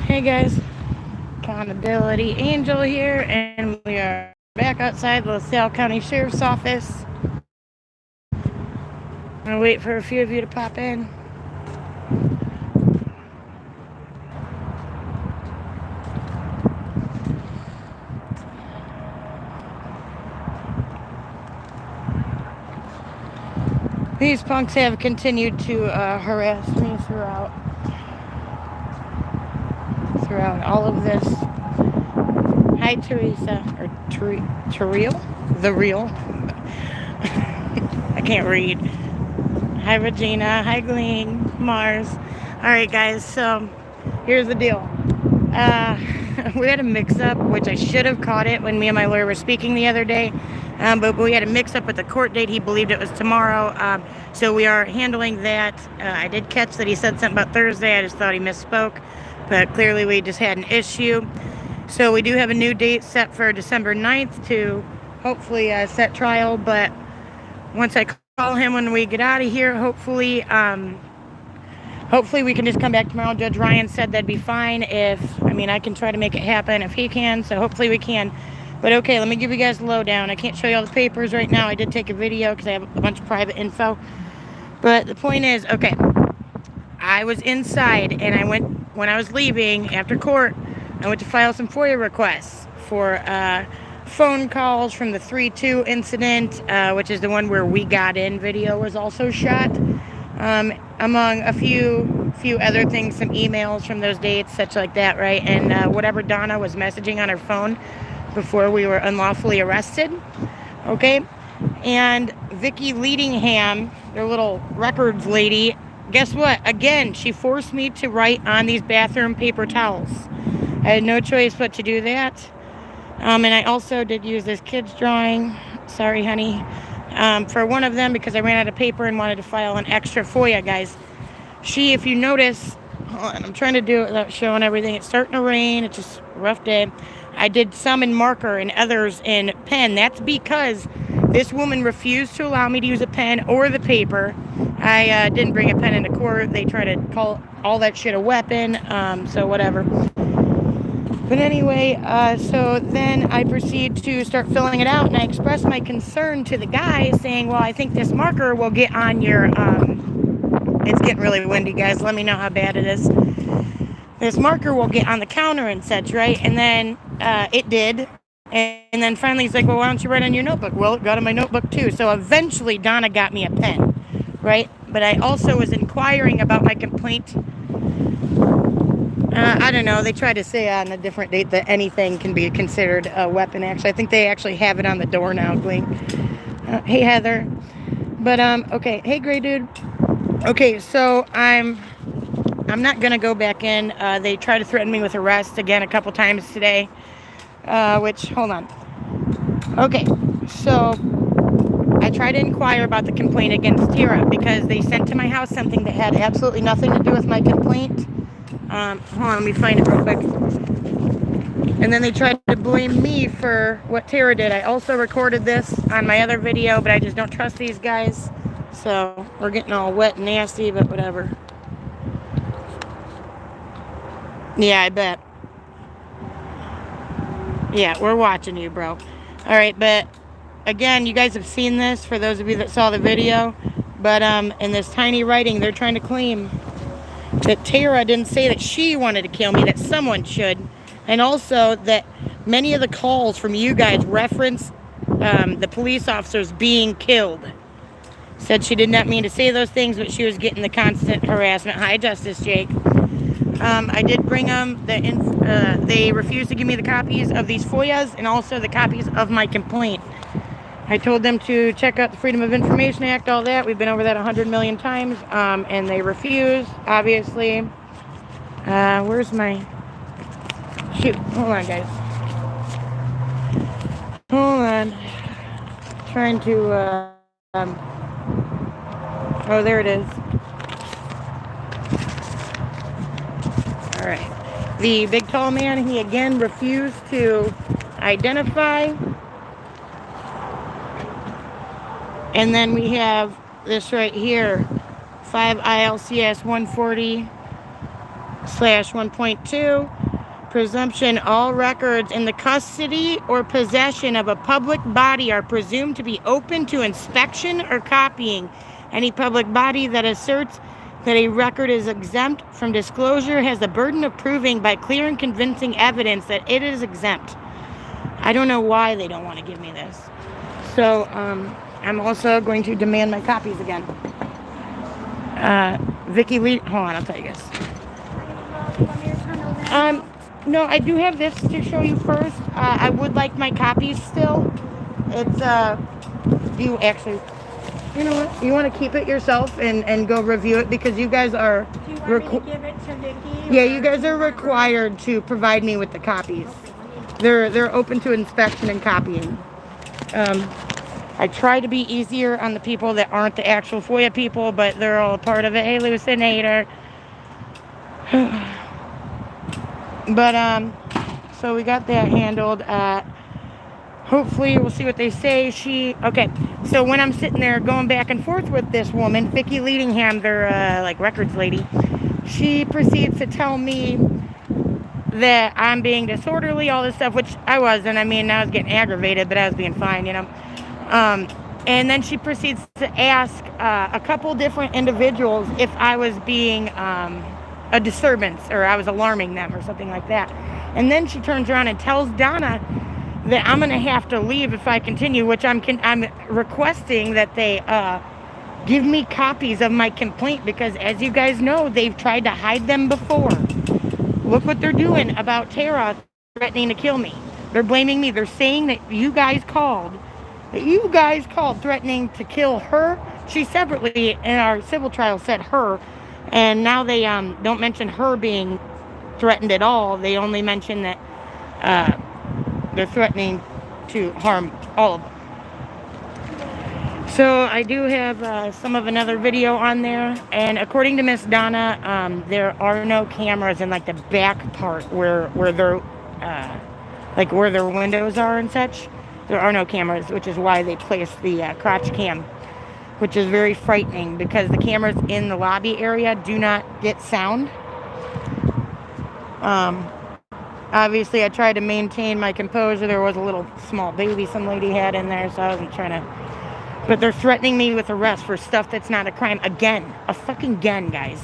Hey guys, Accountability Angel here, and we are back outside the LaSalle County Sheriff's Office. I'm gonna wait for a few of you to pop in. These punks have continued to harass me throughout all of this. Hi Teresa, or Terrell? The Real. I can't read. Hi Regina, hi Glean, Mars. Alright guys, so here's the deal. We had a mix-up, which I should have caught it when me and my lawyer were speaking the other day. But we had a mix-up with the court date. He believed it was tomorrow. So we are handling that. I did catch that he said something about Thursday. I just thought he misspoke. But clearly we just had an issue. So we do have a new date set for December 9th to hopefully set trial. But once I call him when we get out of here, hopefully we can just come back tomorrow. Judge Ryan said that'd be fine I can try to make it happen if he can, so hopefully we can. But okay, let me give you guys the lowdown. I can't show you all the papers right now. I did take a video because I have a bunch of private info. But the point is, okay, I was inside and when I was leaving after court, I went to file some FOIA requests for phone calls from the 3-2 incident, which is the one where we got in video was also shot. Among a few other things, some emails from those dates, such like that, right? And whatever Donna was messaging on her phone before we were unlawfully arrested, okay? And Vicky Leadingham, their little records lady, guess what? Again, she forced me to write on these bathroom paper towels. I had no choice but to do that. And I also did use this kid's drawing. Sorry, honey. For one of them because I ran out of paper and wanted to file an extra FOIA, guys. She, if you notice, hold on, I'm trying to do it without showing everything. It's starting to rain. It's just a rough day. I did some in marker and others in pen. That's because this woman refused to allow me to use a pen or the paper. I didn't bring a pen into court. They try to call all that shit a weapon. So whatever. But anyway, so then I proceed to start filling it out, and I expressed my concern to the guy, saying, well, I think this marker will get on your, it's getting really windy, guys, let me know how bad it is. This marker will get on the counter and such, right? And then it did, and then finally he's like, well, why don't you write on your notebook? Well, it got on my notebook too. So eventually Donna got me a pen, right? But I also was inquiring about my complaint. I don't know. They try to say on a different date that anything can be considered a weapon, actually. I think they actually have it on the door now, Glean. Hey, Heather. But, okay. Hey, Gray Dude. Okay, so I'm not going to go back in. They tried to threaten me with arrest again a couple times today. Hold on. Okay, so I tried to inquire about the complaint against Tara because they sent to my house something that had absolutely nothing to do with my complaint. Hold on, let me find it real quick. And then they tried to blame me for what Tara did. I also recorded this on my other video, but I just don't trust these guys. So we're getting all wet and nasty, but whatever. Yeah, I bet. Yeah, we're watching you, bro. Alright, but again, you guys have seen this for those of you that saw the video. But in this tiny writing, they're trying to claim that Tara didn't say that she wanted to kill me, that someone should. And also that many of the calls from you guys reference the police officers being killed. Said she did not mean to say those things, but she was getting the constant harassment. Hi, Justice Jake. I did bring them. They refused to give me the copies of these FOIAs and also the copies of my complaint. I told them to check out the Freedom of Information Act, all that. We've been over that 100 million times, and they refused, obviously. Where's my... Shoot, hold on, guys. Hold on. Trying to, oh, there it is. Alright. The big tall man, he again refused to identify. And then we have this right here, 5 ILCS 140/1.2. Presumption, all records in the custody or possession of a public body are presumed to be open to inspection or copying. Any public body that asserts that a record is exempt from disclosure has the burden of proving by clear and convincing evidence that it is exempt. I don't know why they don't want to give me this. So, I'm also going to demand my copies again. Vicky Lee, hold on, I'll tell you guys. No, I do have this to show you first. I would like my copies still. It's, you actually, you know what? You want to keep it yourself and go review it because you guys are... Do you want me to give it to Vicky? Yeah, you guys are required to provide me with the copies. They're open to inspection and copying. I try to be easier on the people that aren't the actual FOIA people, but they're all a part of it. Hey, Lucinator. But, so we got that handled. Hopefully we'll see what they say. Okay, so when I'm sitting there going back and forth with this woman, Vicky Leadingham, their, like, records lady, she proceeds to tell me that I'm being disorderly, all this stuff, which I wasn't. I mean, I was getting aggravated, but I was being fine, you know. And then she proceeds to ask a couple different individuals if I was being a disturbance or I was alarming them or something like that. And then she turns around and tells Donna that I'm going to have to leave if I continue, which I'm requesting that they give me copies of my complaint because, as you guys know, they've tried to hide them before. Look what they're doing about Tara threatening to kill me. They're blaming me. They're saying that you guys called threatening to kill her. She separately in our civil trial said her, and now they don't mention her being threatened at all. They only mention that they're threatening to harm all of them. So I do have some of another video on there, and according to Miss Donna, there are no cameras in like the back part where they're like where their windows are and such. There are no cameras, which is why they placed the crotch cam, which is very frightening because the cameras in the lobby area do not get sound. Obviously, I tried to maintain my composure. There was a little small baby some lady had in there, so I wasn't trying to... But they're threatening me with arrest for stuff that's not a crime. Again. A fucking again, guys.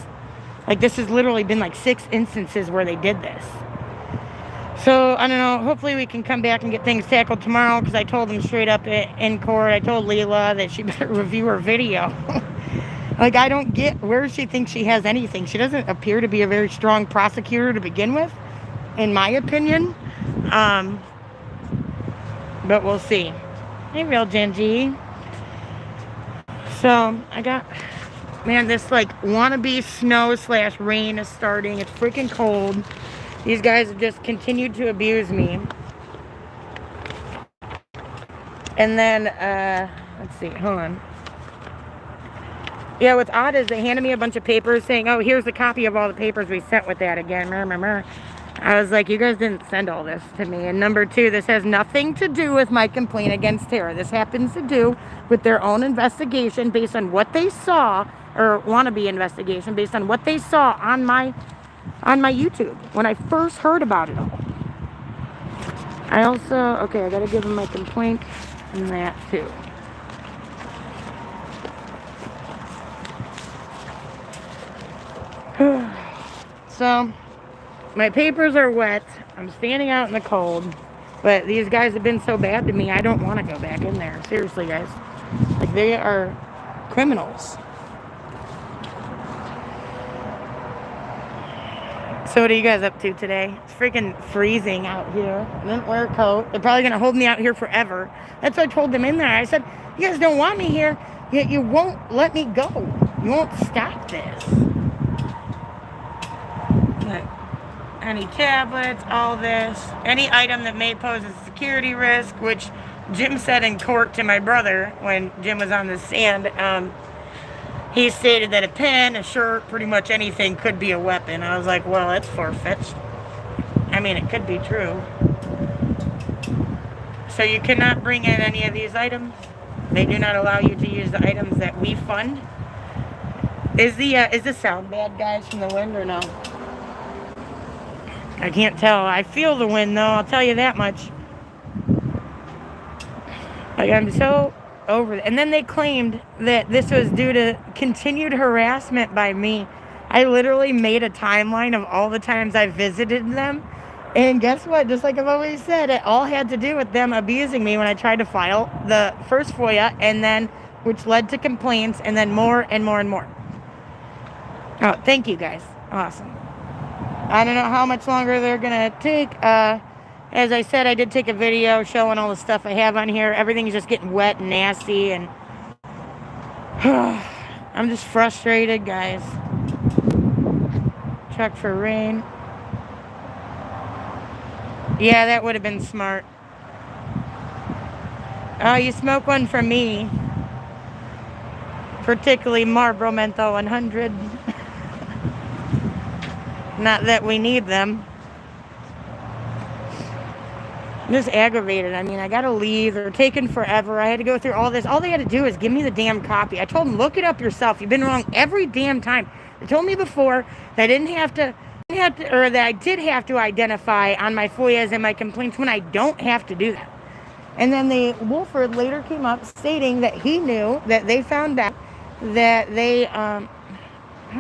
Like, this has literally been like 6 instances where they did this. So, I don't know. Hopefully we can come back and get things tackled tomorrow, because I told them straight up in court. I told Leila that she better review her video. Like, I don't get where she thinks she has anything. She doesn't appear to be a very strong prosecutor to begin with, in my opinion. But we'll see. Hey, Real Genji. So, I got... Man, this, like, wannabe snow/rain is starting. It's freaking cold. These guys have just continued to abuse me. And then, let's see, hold on. Yeah, what's odd is they handed me a bunch of papers saying, oh, here's a copy of all the papers we sent with that again. I was like, you guys didn't send all this to me. And number 2, this has nothing to do with my complaint against Tara. This happens to do with their own investigation based on what they saw, or wannabe investigation based on what they saw on my YouTube when I first heard about it all. I also, okay, I gotta give them my complaint and that too. So, my papers are wet. I'm standing out in the cold. But these guys have been so bad to me, I don't want to go back in there. Seriously, guys. Like, they are criminals. So what are you guys up to today? It's freaking freezing out here. I didn't wear a coat. They're probably going to hold me out here forever. That's what I told them in there. I said, you guys don't want me here, yet you won't let me go. You won't stop this. Any tablets, all this. Any item that may pose a security risk, which Jim said in court to my brother when Jim was on the stand. He stated that a pen, a shirt, pretty much anything could be a weapon. I was like, well, that's far-fetched. I mean, it could be true. So you cannot bring in any of these items. They do not allow you to use the items that we fund. Is the sound bad, guys, from the wind, or no? I can't tell. I feel the wind, though. I'll tell you that much. Like, I'm so over it. And then they claimed that this was due to continued harassment by me. I literally made a timeline of all the times I visited them. And guess what? Just like I've always said, it all had to do with them abusing me when I tried to file the first FOIA, and then, which led to complaints, and then more and more and more. Oh, thank you guys. Awesome. I don't know how much longer they're going to take. As I said, I did take a video showing all the stuff I have on here. Everything's just getting wet and nasty, and I'm just frustrated, guys. Check for rain. Yeah, that would have been smart. Oh, you smoke one for me. Particularly Marlboro Menthol 100. Not that we need them. I'm just aggravated. I mean, I gotta leave. They're taking forever. I had to go through all this. All they had to do is give me the damn copy. I told them, look it up yourself. You've been wrong every damn time. They told me before that I didn't have to, or that I did have to identify on my FOIAs and my complaints when I don't have to do that. And then Wolford later came up stating that he knew that they found out that they, how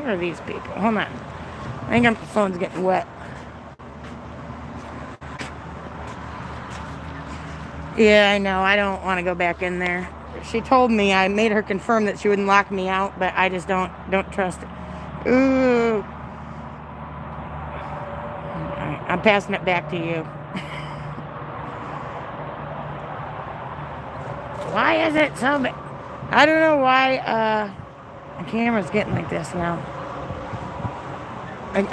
are these people? Hold on. I think my phone's getting wet. Yeah, I know. I don't want to go back in there. She told me, I made her confirm that she wouldn't lock me out, but I just don't trust it. Ooh. All right, I'm passing it back to you. Why is it so bad? I don't know why the camera's getting like this now. Like,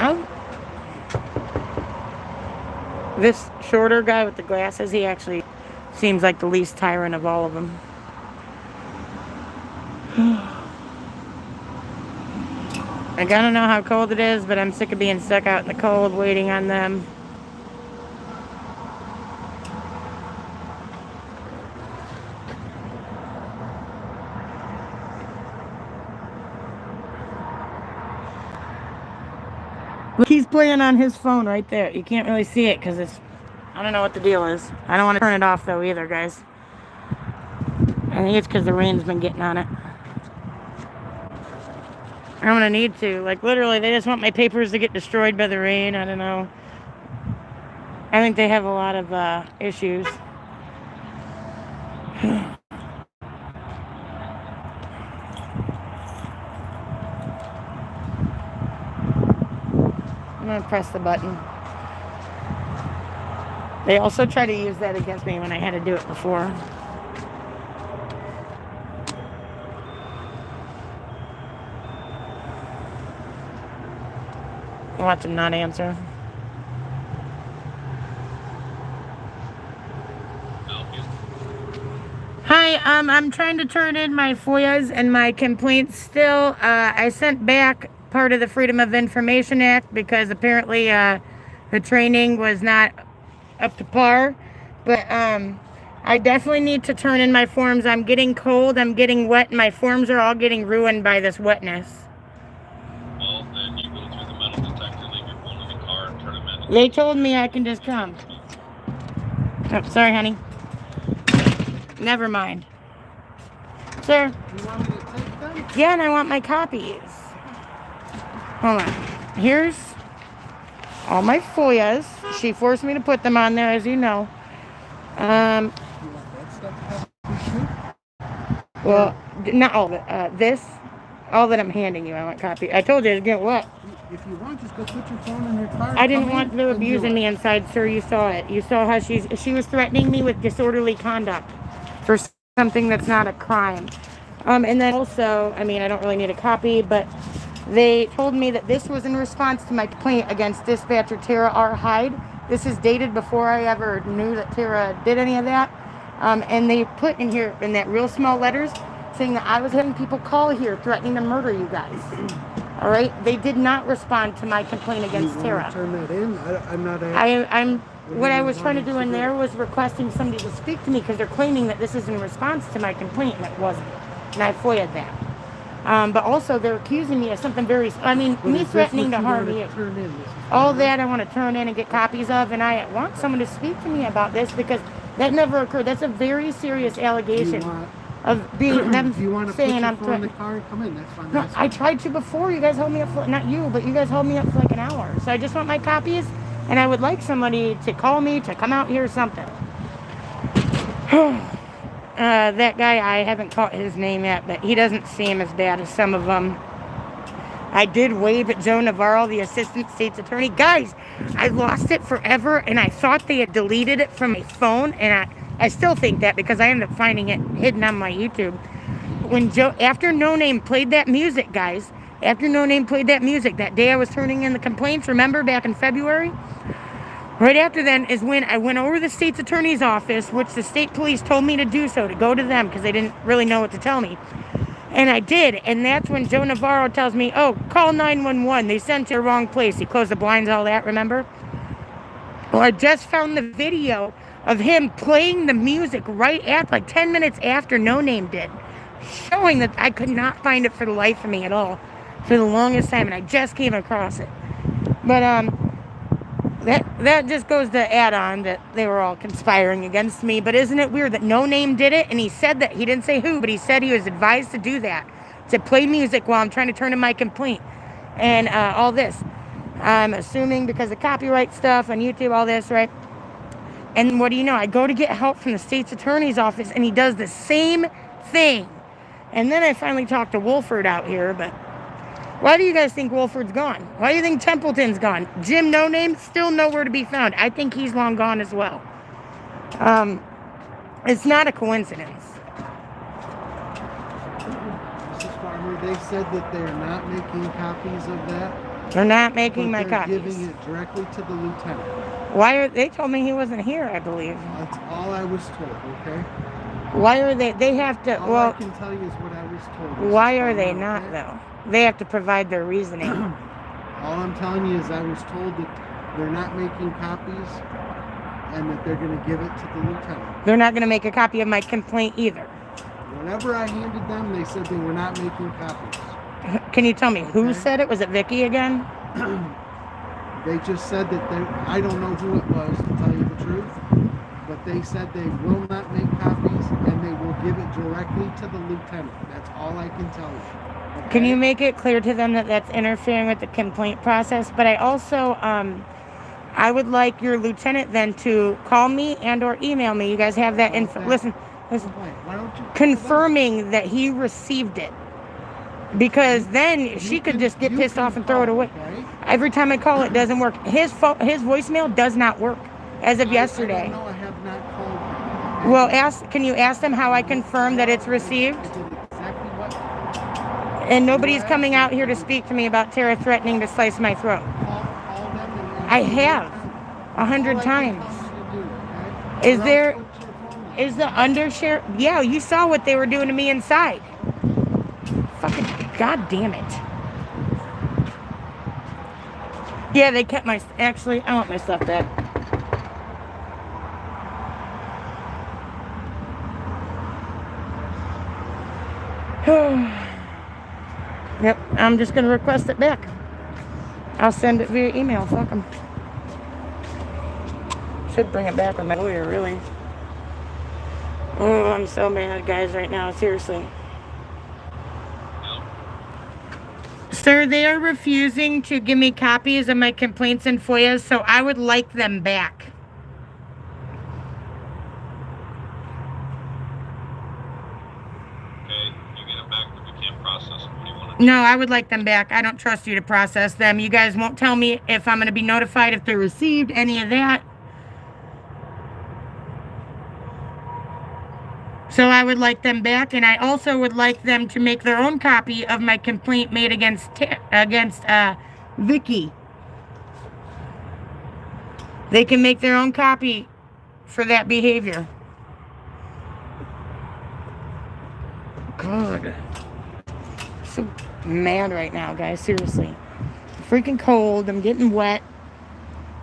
this shorter guy with the glasses, he actually seems like the least tyrant of all of them. I gotta know how cold it is, but I'm sick of being stuck out in the cold waiting on them. Look, he's playing on his phone right there. You can't really see it because it's, I don't know what the deal is. I don't want to turn it off though either, guys. I think it's because the rain's been getting on it. I'm gonna need to. Like, literally, they just want my papers to get destroyed by the rain. I don't know. I think they have a lot of issues. I'm gonna press the button. They also try to use that against me when I had to do it before. Watch him not answer. Hi, I'm trying to turn in my FOIAs and my complaints still. I sent back part of the Freedom of Information Act because apparently the training was not up to par. But I definitely need to turn in my forms. I'm getting cold, I'm getting wet, and my forms are all getting ruined by this wetness. Well, then you go through the metal detector, leave your phone in the car, and turn them in. They told me I can just come. Oh, sorry, honey. Never mind. Sir? You want me to take them? Yeah, and I want my copies. Hold on. Here's all my FOIAs. She forced me to put them on there, as you know. You want that stuff to Well, not all of it. This, all that I'm handing you, I want copy. I told you to get what? If you want, just go put your phone in your car. I didn't come want in them and do abusing it. me inside, sir. You saw it. You saw how she was threatening me with disorderly conduct for something that's not a crime. And then also, I mean, I don't really need a copy, but they told me that this was in response to my complaint against dispatcher Tara R. Hyde. This is dated before I ever knew that Tara did any of that. And they put in here, in that real small letters, saying that I was having people call here threatening to murder you guys. All right? They did not respond to my complaint against You Tara. want to turn that in? I'm not. What I was trying to do in there was requesting somebody to speak to me because they're claiming that this is in response to my complaint, and it wasn't. And I FOIA'd that. But also, they're accusing me of something very, I mean, But me is this threatening what to you harm wanna you. turn in? This is All fine. that I want to turn in and get copies of, and I want someone to speak to me about this because that never occurred. That's a very serious allegation of being them If you want to put saying your I'm phone in the threatening. car and come in, that's fine. No, That's I fine. tried to before. You guys held me up for, not you, but you guys held me up for like an hour. So I just want my copies, and I would like somebody to call me to come out here or something. That guy, I haven't caught his name yet, but he doesn't seem as bad as some of them. I did wave at Joe Navarro, the assistant state's attorney. Guys, I lost it forever, and I thought they had deleted it from my phone, and I still think that because I ended up finding it hidden on my YouTube. When Joe, after No Name played that music, guys, after No Name played that music, that day I was turning in the complaints, remember, back in February? Right after then is when I went over to the state's attorney's office, which the state police told me to do so, to go to them, because they didn't really know what to tell me. And I did, and that's when Joe Navarro tells me, oh, call 911. They sent you to the wrong place. He closed the blinds, all that, remember? Well, I just found the video of him playing the music right at, like 10 minutes after No Name did, showing that I could not find it for the life of me at all for the longest time, and I just came across it. But, that just goes to add on that they were all conspiring against me. But isn't it weird that No Name did it? And he said that, he didn't say who, but he said he was advised to do that, to play music while I'm trying to turn in my complaint. And all this. I'm assuming because of copyright stuff on YouTube, all this, right? And what do you know? I go to get help from the state's attorney's office, and he does the same thing. And then I finally talked to Wolford out here, but why do you guys think Wolford's gone? Why do you think Templeton's gone? Jim No Name, still nowhere to be found. I think he's long gone as well. It's not a coincidence. Mrs. Farmer, they said that they're not making copies of that. They're not making but my they're copies. giving it directly to the lieutenant. Why are they told me he wasn't here, I believe. That's all I was told, okay? Why are they have to, All well, I can tell you is what I was told. why Mrs. are they Farmer, not, okay? though? They have to provide their reasoning. All I'm telling you is I was told that they're not making copies and that they're going to give it to the lieutenant. They're not going to make a copy of my complaint either. Whenever I handed them, they said they were not making copies. Can you tell me who Okay. said it? Was it Vicky again? They just said that I don't know who it was, to tell you the truth, but they said they will not make copies and they will give it directly to the lieutenant. That's all I can tell you. Okay? Can you make it clear to them that that's interfering with the complaint process? But I also, I would like your lieutenant then to call me and or email me. You guys have that info. Okay. Listen, Why don't you confirming that he received it. Because then You she could can- just get you pissed can off and throw it call, away. okay? Every time I call, it doesn't work. His voicemail does not work as of yesterday. I don't know, I have not called. Well, can you ask them how I confirm that it's received? I did exactly what. And nobody's coming out here to speak to me about Tara threatening to slice my throat. Call them and I have All 100 I can times. tell you to do, okay? Is Or there- else put your phone down. Is the undershare? Yeah, you saw what they were doing to me inside. Fucking god damn it. Yeah, they kept my. Actually, I want my stuff back. Yep, I'm just gonna request it back. I'll send it via email. Fuck 'em. Should bring it back with my lawyer, really. Oh, I'm so mad, guys, right now. Seriously. Sir, they are refusing to give me copies of my complaints and FOIAs, so I would like them back. Okay, you get them back, but we can't process them. What do you want to do? No, I would like them back. I don't trust you to process them. You guys won't tell me if I'm going to be notified if they're received, any of that. So I would like them back, and I also would like them to make their own copy of my complaint made against Vicky. They can make their own copy for that behavior. God. So mad right now, guys. Seriously. Freaking cold. I'm getting wet.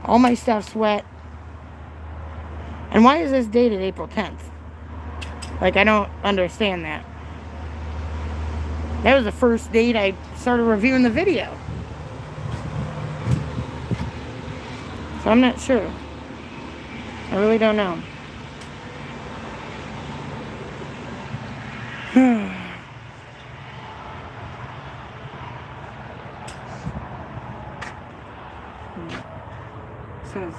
All my stuff's wet. And why is this dated April 10th? Like, I don't understand that. That was the first date I started reviewing the video. So I'm not sure. I really don't know. Says,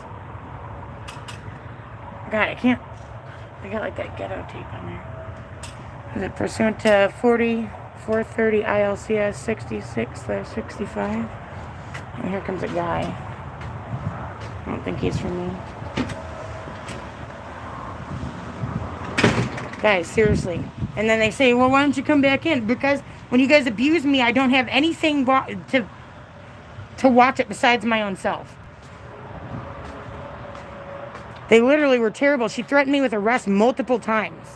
God, I can't. I got like that ghetto tape on there. Is it pursuant to 4430 ILCS 66/65? And here comes a guy. I don't think he's from me. Guys, seriously. And then they say, well, why don't you come back in? Because when you guys abuse me, I don't have anything to watch it besides my own self. They literally were terrible. She threatened me with arrest multiple times.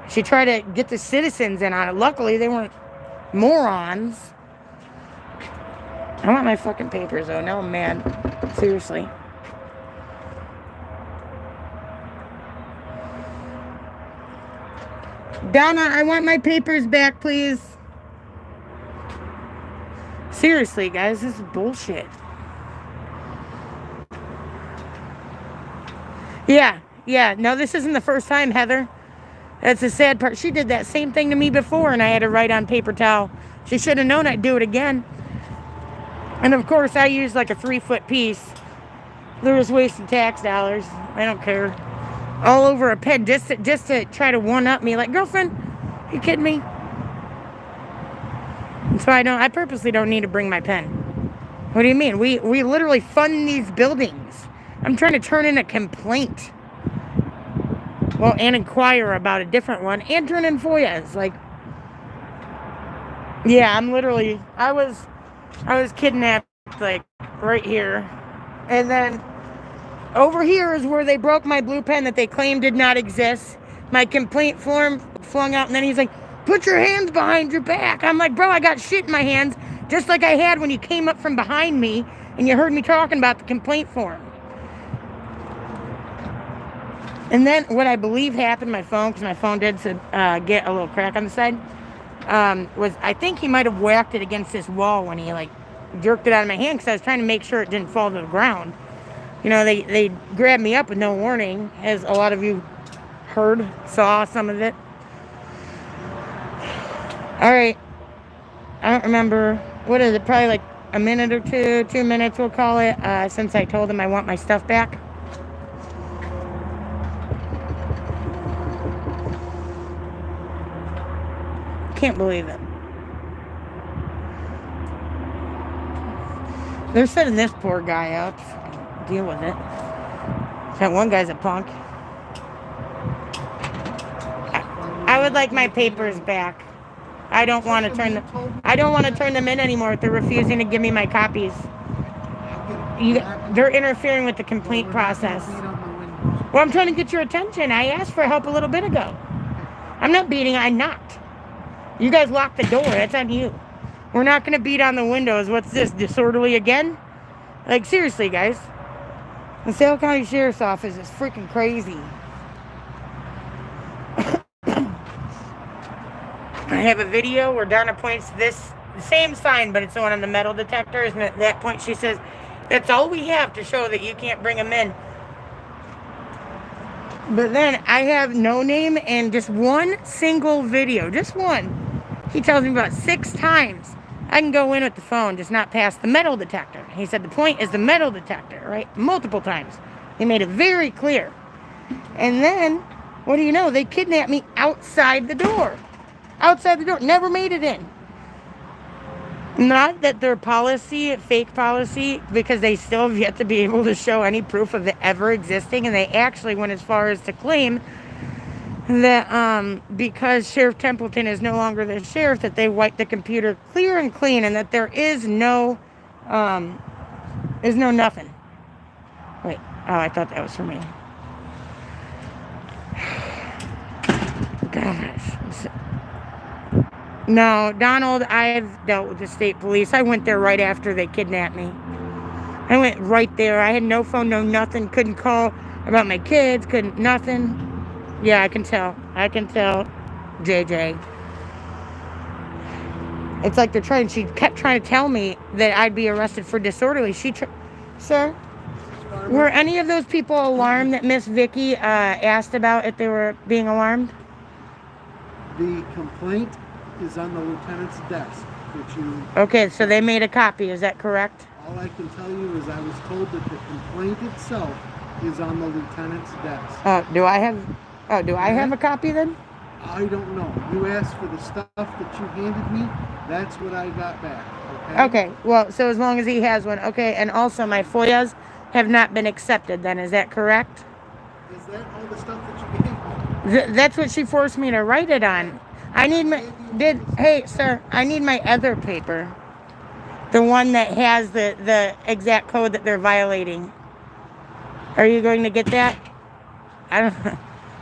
She tried to get the citizens in on it. Luckily, they weren't morons. I want my fucking papers, though. Now I'm mad. Seriously. Donna, I want my papers back, please. Seriously, guys, this is bullshit. Yeah. No, this isn't the first time, Heather. That's the sad part. She did that same thing to me before, and I had to write on paper towel. She should have known I'd do it again. And of course, I used like a 3-foot piece. They're just wasting tax dollars. I don't care. All over a pen just to try to one-up me. Like, girlfriend, you kidding me? And so I purposely don't need to bring my pen. What do you mean? We literally fund these buildings. I'm trying to turn in a complaint. Well, and inquire about a different one. And turn in FOIAs. Like, yeah, I'm literally, I was kidnapped, like, right here. And then over here is where they broke my blue pen that they claimed did not exist. My complaint form flung out, and then he's like, put your hands behind your back. I'm like, bro, I got shit in my hands, just like I had when you came up from behind me and you heard me talking about the complaint form. And then what I believe happened, my phone, because my phone did get a little crack on the side, was I think he might have whacked it against this wall when he, like, jerked it out of my hand, because I was trying to make sure it didn't fall to the ground. You know, they grabbed me up with no warning, as a lot of you heard, saw some of it. All right. I don't remember. What is it? Probably like a minute or 2 minutes we'll call it, since I told him I want my stuff back. Can't believe it. They're setting this poor guy up. Deal with it. That one guy's a punk. I would like my papers back. I don't want to turn them in anymore if they're refusing to give me my copies. They're interfering with the complaint process. Well, I'm trying to get your attention. I asked for help a little bit ago. I'm not beating, I knocked. You guys locked the door. That's on you. We're not going to beat on the windows. What's this, disorderly again? Like, seriously, guys. The Salem County Sheriff's Office is freaking crazy. I have a video where Donna points to the same sign, but it's the one on the metal detectors, and at that point she says, that's all we have to show that you can't bring them in. But then I have no name and just one single video, just one. He tells me about 6 times I can go in with the phone, just not pass the metal detector. He said the point is the metal detector, right? Multiple times. He made it very clear. And then, what do you know? They kidnapped me outside the door. Outside the door. Never made it in. Not that their policy, fake policy, because they still have yet to be able to show any proof of it ever existing. And they actually went as far as to claim that because Sheriff Templeton is no longer the sheriff, that they wiped the computer clear and clean, and that there is no nothing. Wait, oh, I thought that was for me. Gosh. No, Donald, I've dealt with the state police. I went there right after they kidnapped me. I went right there. I had no phone, no nothing. Couldn't call about my kids. Couldn't, nothing. Yeah, I can tell. JJ. It's like she kept trying to tell me that I'd be arrested for disorderly. Sir, were any of those people alarmed that Miss Vicky asked about if they were being alarmed? The complaint is on the lieutenant's desk, which you... Okay, so they made a copy, is that correct? All I can tell you is I was told that the complaint itself is on the lieutenant's desk. Do I have a copy then? I don't know. You asked for the stuff that you handed me. That's what I got back. Okay, well, so as long as he has one. Okay, and also my FOIAs have not been accepted then, is that correct? Is that all the stuff that you gave me? That's what she forced me to write it on. I need hey, sir, I need my other paper. The one that has the exact code that they're violating. Are you going to get that? I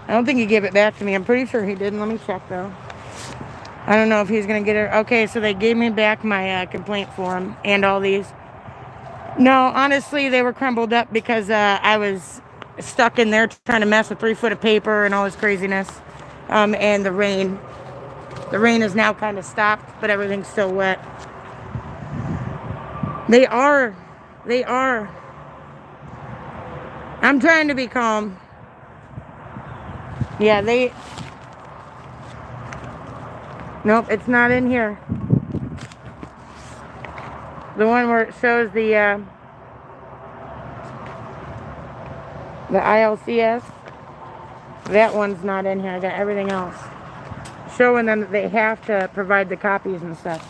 don't think he gave it back to me. I'm pretty sure he didn't. Let me check though. I don't know if he's going to get it. Okay, so they gave me back my complaint form and all these. No, honestly, they were crumbled up because I was stuck in there trying to mess with 3 foot of paper and all this craziness. And the rain. The rain is now kind of stopped, but everything's still wet. They are. I'm trying to be calm. Yeah, nope, it's not in here. The one where it shows the ILCS, that one's not in here. I got everything else. Showing them that they have to provide the copies and stuff.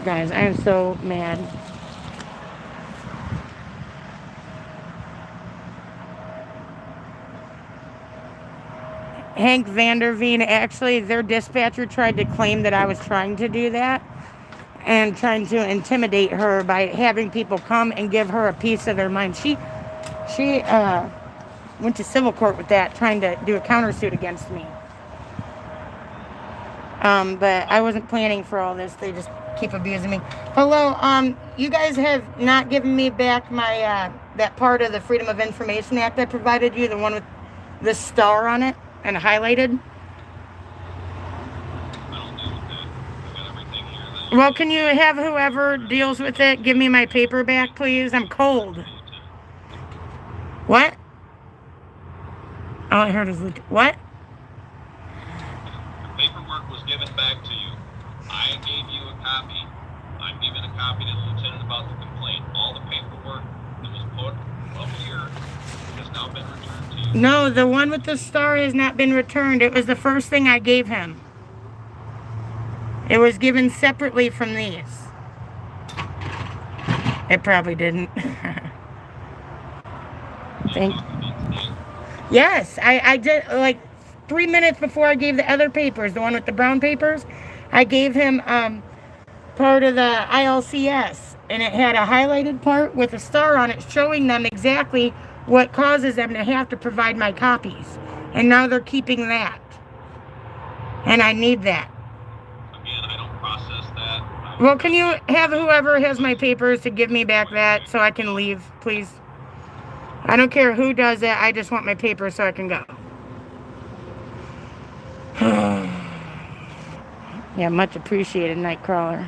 Guys, I am so mad. Hank Vanderveen, actually, their dispatcher tried to claim that I was trying to do that and trying to intimidate her by having people come and give her a piece of their mind. She went to civil court with that, trying to do a countersuit against me. But I wasn't planning for all this. They just keep abusing me. Hello, you guys have not given me back my, that part of the Freedom of Information Act I provided you, the one with the star on it and highlighted. I don't deal with that. I got everything here that Well, can you have whoever deals with it give me my paper back, please? I'm cold. What? All I heard was, what? the paperwork was given back to you. I gave you a copy. I'm giving a copy to the lieutenant about the complaint. All the paperwork that was put up here has now been returned to you. No, the one with the star has not been returned. It was the first thing I gave him. It was given separately from these. It probably didn't. Yes, I did, like 3 minutes before I gave the other papers, the one with the brown papers, I gave him part of the ILCS, and it had a highlighted part with a star on it showing them exactly what causes them to have to provide my copies. And now they're keeping that. And I need that. Again, I don't process that. Well, can you have whoever has my papers to give me back that so I can leave, please? I don't care who does it. I just want my papers so I can go. Yeah, much appreciated, Nightcrawler. I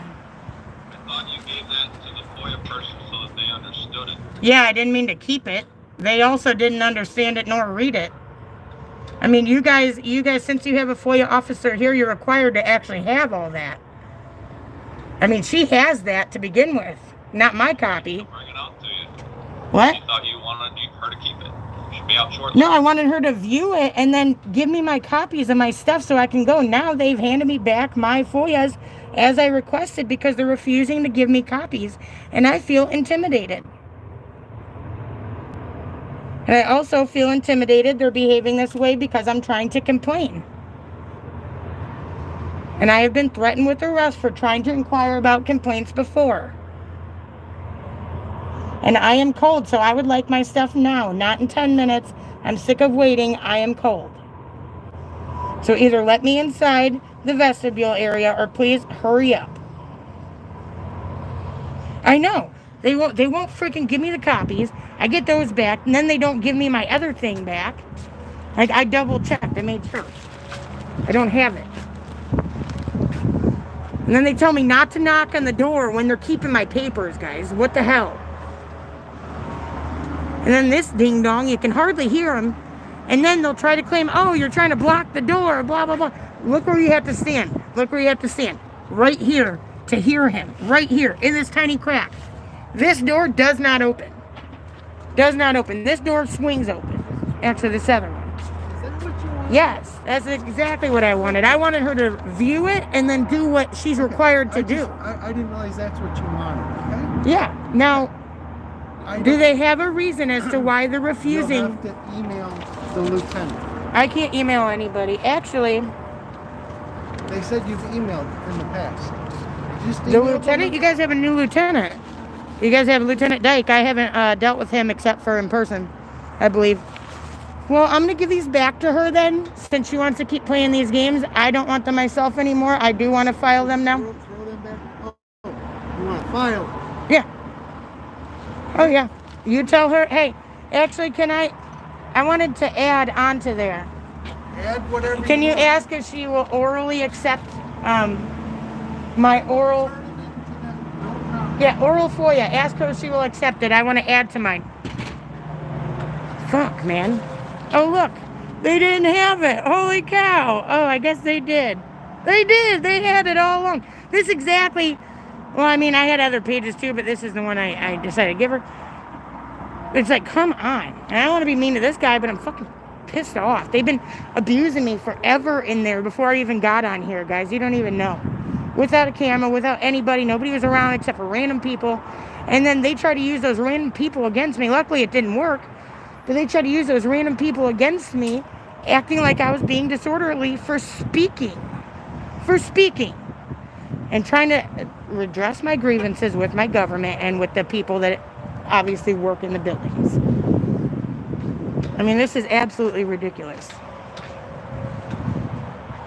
thought you gave that to the FOIA person so that they understood it. Yeah, I didn't mean to keep it. They also didn't understand it nor read it. I mean, you guys, since you have a FOIA officer here, you're required to actually have all that. I mean, she has that to begin with, not my copy. Bring it out to you. What? She thought you wanted her to keep it. She'll be out shortly. No, I wanted her to view it and then give me my copies of my stuff so I can go. Now they've handed me back my FOIAs as I requested because they're refusing to give me copies. And I feel intimidated. And I also feel intimidated they're behaving this way because I'm trying to complain. And I have been threatened with arrest for trying to inquire about complaints before. And I am cold, so I would like my stuff now, not in 10 minutes. I'm sick of waiting. I am cold. So either let me inside the vestibule area or please hurry up. I know. They won't freaking give me the copies. I get those back, and then they don't give me my other thing back. Like, I double checked. I made sure. I don't have it. And then they tell me not to knock on the door when they're keeping my papers, guys. What the hell? And then this ding dong, you can hardly hear him. And then they'll try to claim, oh, you're trying to block the door, blah, blah, blah. Look where you have to stand. Look where you have to stand. Right here to hear him. Right here in this tiny crack. This door does not open. Does not open. This door swings open. Actually, this other one. Is that what you want? Yes, that's exactly what I wanted. I wanted her to view it and then do what she's required to do. I didn't realize that's what you wanted, okay? Yeah. Now, do they have a reason as to why they're refusing? You'll have to email the lieutenant. I can't email anybody. Actually, They said you've emailed in the past. Just the email lieutenant, you guys have a new lieutenant. You guys have Lieutenant Dyke. I haven't dealt with him except for in person, I believe. Well, I'm going to give these back to her then, since she wants to keep playing these games. I don't want them myself anymore. I do want to file them now. Throw them back. Oh, you want to file them? Yeah. Oh, yeah. You tell her, hey, actually, can I wanted to add onto there. Add whatever. Can you want. ask if she will orally accept my oral... Turn it into that. No problem. Yeah, oral FOIA. Ask her if she will accept it. I want to add to mine. Fuck, man. Oh, look. They didn't have it. Holy cow. Oh, I guess they did. They did. They had it all along. This exactly... Well, I mean, I had other pages too, but this is the one I decided to give her. It's like, come on. And I don't want to be mean to this guy, but I'm fucking pissed off. They've been abusing me forever in there before I even got on here, guys. You don't even know. Without a camera, without anybody. Nobody was around except for random people. And then they try to use those random people against me. Luckily, it didn't work. But they tried to use those random people against me, acting like I was being disorderly for speaking. For speaking. And trying to redress my grievances with my government and with the people that obviously work in the buildings. I mean, this is absolutely ridiculous.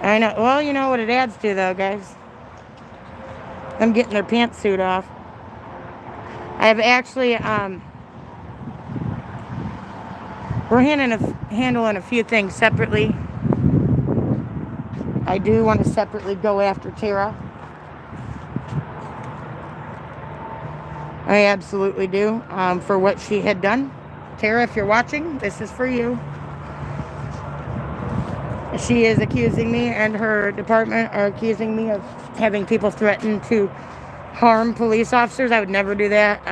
I know. Well, you know what it adds to, though, guys? Them getting their pantsuit off. I have actually, we're handling a few things separately. I do want to separately go after Tara. I absolutely do, for what she had done. Tara, if you're watching, this is for you. She is accusing me, and her department are accusing me of having people threaten to harm police officers. I would never do that.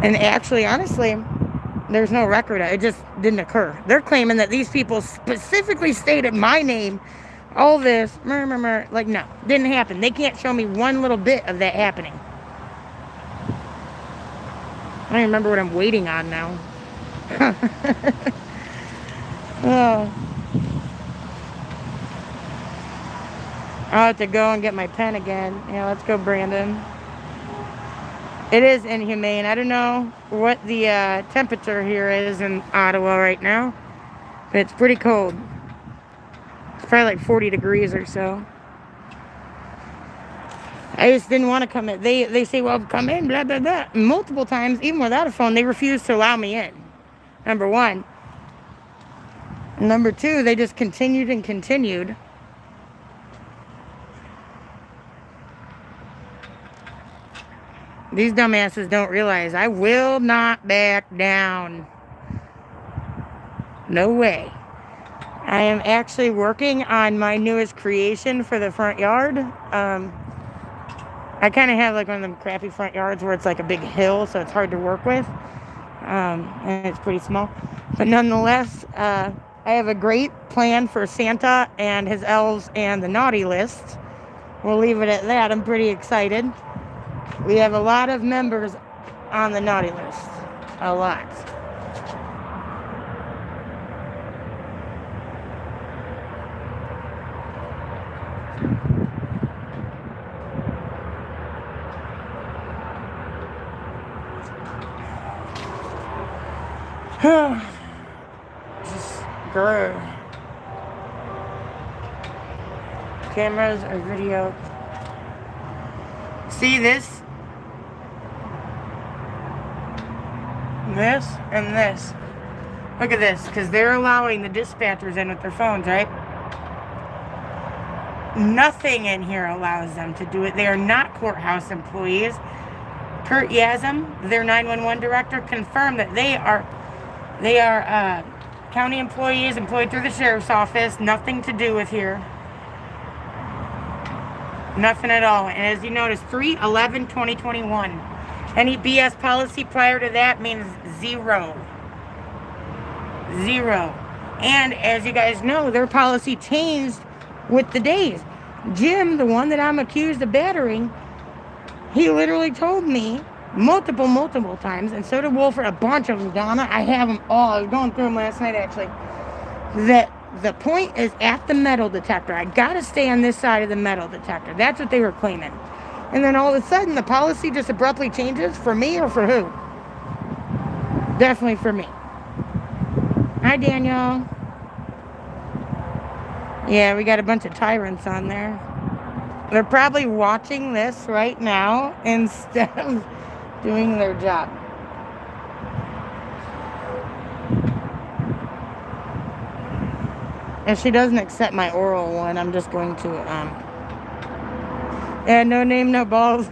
And actually, honestly, there's no record. It just didn't occur. They're claiming that these people specifically stated my name, all this, like, no, didn't happen. They can't show me one little bit of that happening. I don't even remember what I'm waiting on now. Oh. I'll have to go and get my pen again. Yeah, let's go, Brandon. It is inhumane. I don't know what the temperature here is in Ottawa right now, but it's pretty cold. It's probably like 40 degrees or so. I just didn't want to come in. They say, well, come in, blah, blah, blah. Multiple times, even without a phone, they refused to allow me in. Number one. And number two, they just continued and continued. These dumbasses don't realize I will not back down. No way. I am actually working on my newest creation for the front yard. I kind of have like one of them crappy front yards where it's like a big hill, so it's hard to work with. And it's pretty small. But nonetheless, I have a great plan for Santa and his elves and the naughty list. We'll leave it at that. I'm pretty excited. We have a lot of members on the naughty list. A lot. Just grr. Cameras or video. See this? this and this. Look at this, because they're allowing the dispatchers in with their phones, right? Nothing in here allows them to do it. They are not courthouse employees. Kurt Yazim, their 911 director, confirmed that they are county employees employed through the sheriff's office. Nothing to do with here. Nothing at all. And as you notice, 3/11/2021. Any BS policy prior to that means zero. Zero. And as you guys know, their policy changed with the days. Jim, the one that I'm accused of battering, he literally told me multiple times, and so did Wolford, a bunch of them, Donna. I have them all. I was going through them last night, actually. That the point is at the metal detector. I gotta stay on this side of the metal detector. That's what they were claiming. And then all of a sudden, the policy just abruptly changes. For me or for who? Definitely for me. Hi, Daniel. Yeah, we got a bunch of tyrants on there. They're probably watching this right now instead of doing their job. If she doesn't accept my oral one, I'm just going to, yeah, no name, no balls.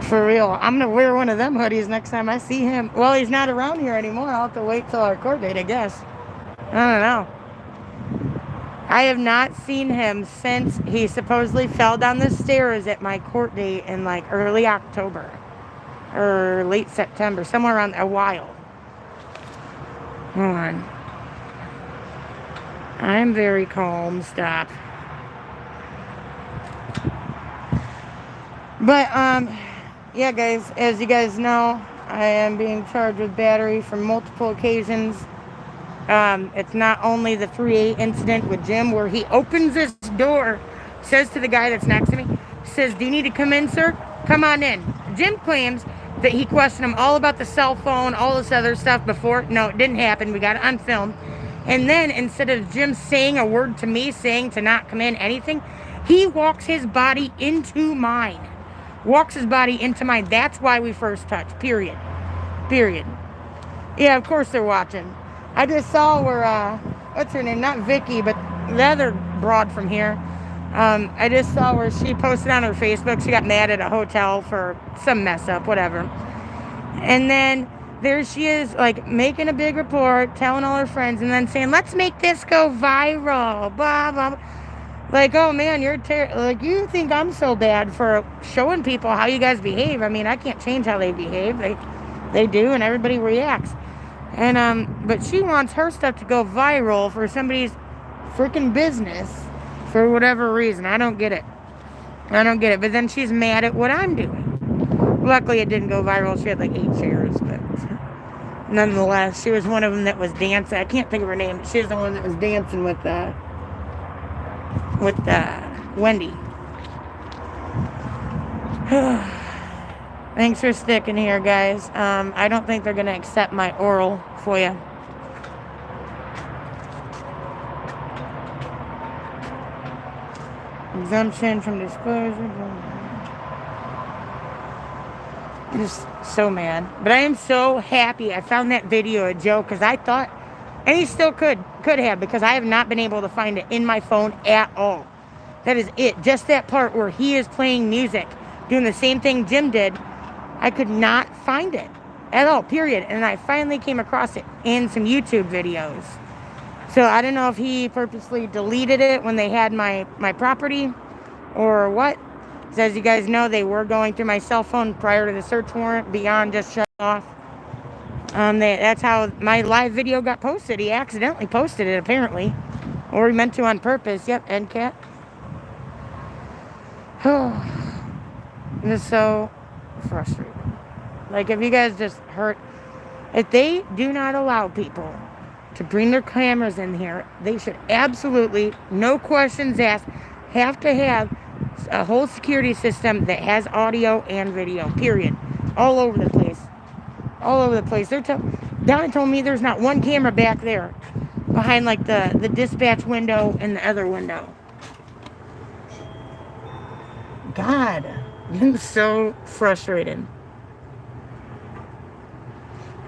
For real. I'm going to wear one of them hoodies next time I see him. Well, he's not around here anymore. I'll have to wait till our court date, I guess. I don't know. I have not seen him since he supposedly fell down the stairs at my court date in like early October or late September, somewhere around a while. Hold on. I'm very calm. Stop. But, yeah, guys, as you guys know, I am being charged with battery for multiple occasions. It's not only the 3/8 incident with Jim where he opens this door, says to the guy that's next to me, says, "Do you need to come in, sir? Come on in." Jim claims that he questioned him all about the cell phone, all this other stuff before. No, it didn't happen. We got it on film. And then instead of Jim saying a word to me, saying to not come in, anything, he walks his body into mine. Walks his body into mine. That's why we first touched. Period. Period. Yeah, of course they're watching. I just saw where, what's her name? Not Vicky, but the other broad from here. I just saw where she posted on her Facebook. She got mad at a hotel for some mess up, whatever. And then there she is, like, making a big report, telling all her friends, and then saying, "Let's make this go viral." Blah, blah, blah. Like, oh man, you're like, you think I'm so bad for showing people how you guys behave. I mean, I can't change how they behave. They do, and everybody reacts. And but she wants her stuff to go viral for somebody's freaking business for whatever reason. I don't get it. I don't get it. But then she's mad at what I'm doing. Luckily, it didn't go viral. She had like 8 shares, but nonetheless, she was one of them that was dancing. I can't think of her name, but she was the one that was dancing with Wendy. Thanks for sticking here, guys. I don't think they're going to accept my oral for you. Exemption from disclosure. I'm just so mad. But I am so happy I found that video of Joe, because I thought, and he still could have, because I have not been able to find it in my phone at all. That is it. Just that part where he is playing music, doing the same thing Jim did. I could not find it at all, period. And I finally came across it in some YouTube videos. So I don't know if he purposely deleted it when they had my property or what. So as you guys know, they were going through my cell phone prior to the search warrant, beyond just shut off. That's how my live video got posted. He accidentally posted it, apparently. Or he meant to on purpose. Yep, NCAT. It's so frustrating. Like, if you guys just heard, if they do not allow people to bring their cameras in here, they should absolutely, no questions asked, have to have a whole security system that has audio and video, period. All over the place. All over the place. Donna told me there's not one camera back there behind, like, the dispatch window and the other window. God, I'm so frustrated.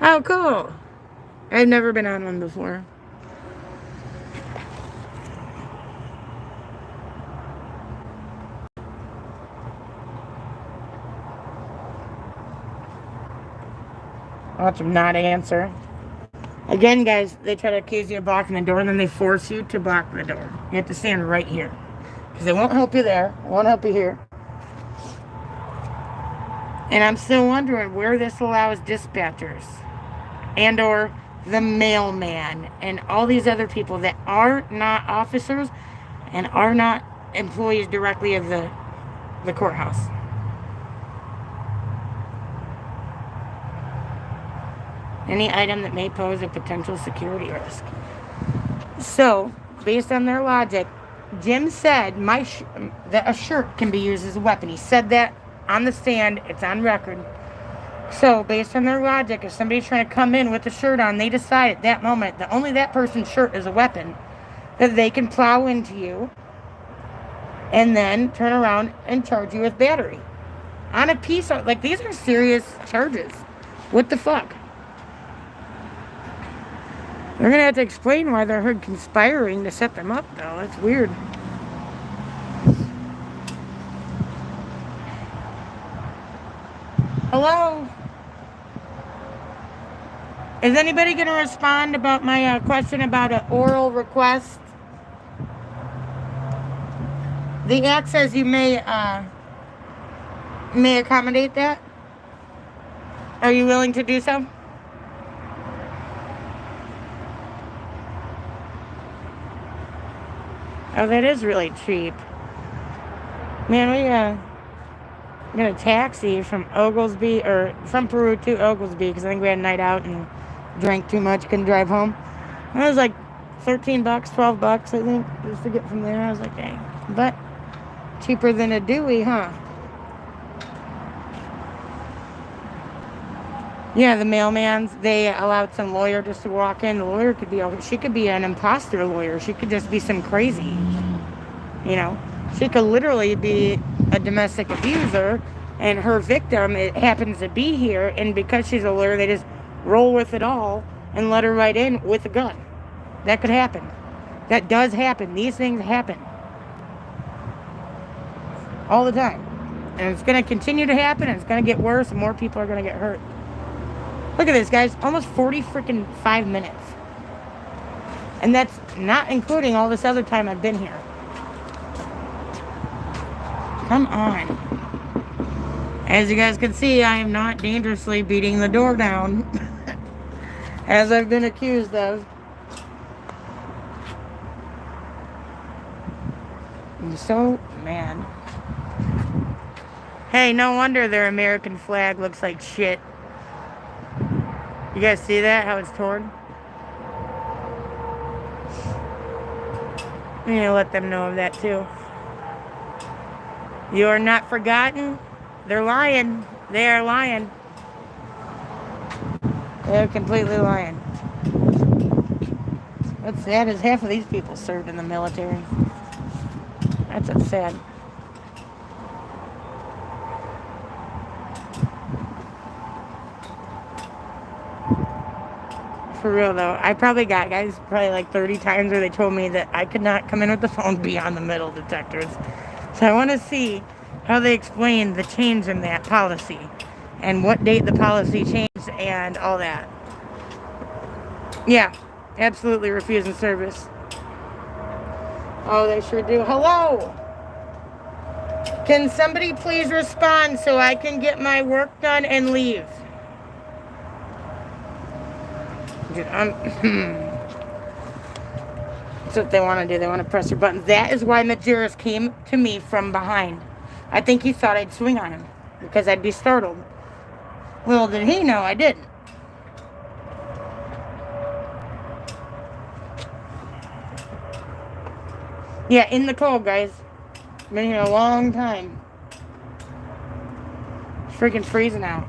Oh, cool. I've never been on one before. Watch them not answer. Again, guys, they try to accuse you of blocking the door, and then they force you to block the door. You have to stand right here. Because they won't help you there. They won't help you here. And I'm still wondering where this allows dispatchers and or the mailman and all these other people that are not officers and are not employees directly of the courthouse. Any item that may pose a potential security risk. So, based on their logic, Jim said that a shirt can be used as a weapon. He said that on the stand. It's on record. So, based on their logic, if somebody's trying to come in with a shirt on, they decide at that moment that only that person's shirt is a weapon, that they can plow into you and then turn around and charge you with battery. On a piece of, like, these are serious charges. What the fuck? They're going to have to explain why they're conspiring to set them up, though. That's weird. Hello? Is anybody going to respond about my question about an oral request? The act says you may accommodate that. Are you willing to do so? Oh, that is really cheap. Man, we got a taxi from Oglesby, or from Peru to Oglesby, because I think we had a night out and drank too much, couldn't drive home. And it was like $13, $12, I think, just to get from there. I was like, dang. But cheaper than a Dewey, huh? Yeah, the mailmans, they allowed some lawyer just to walk in. The lawyer could be, she could be an imposter lawyer. She could just be some crazy, you know. She could literally be a domestic abuser, and her victim, it happens to be here, and because she's a lawyer, they just roll with it all and let her right in with a gun. That could happen. That does happen. These things happen all the time. And it's going to continue to happen, and it's going to get worse, and more people are going to get hurt. Look at this, guys. Almost 40 freaking 5 minutes. And that's not including all this other time I've been here. Come on. As you guys can see, I am not dangerously beating the door down. As I've been accused of. I'm so mad. Hey, no wonder their American flag looks like shit. You guys see that? How it's torn? I'm gonna let them know of that too. You are not forgotten. They're lying. They are lying. They're completely lying. What's sad is half of these people served in the military. That's sad. For real though, I probably got guys probably like 30 times where they told me that I could not come in with the phone beyond the metal detectors. So I want to see how they explain the change in that policy and what date the policy changed and all that. Yeah, absolutely refusing service. Oh, they sure do. Hello! Can somebody please respond so I can get my work done and leave? That's what they want to do. They want to press your buttons. That is why Majerus came to me from behind. I think he thought I'd swing on him because I'd be startled. Little did he know I didn't. Yeah, in the cold, guys. Been here a long time. It's freaking freezing out.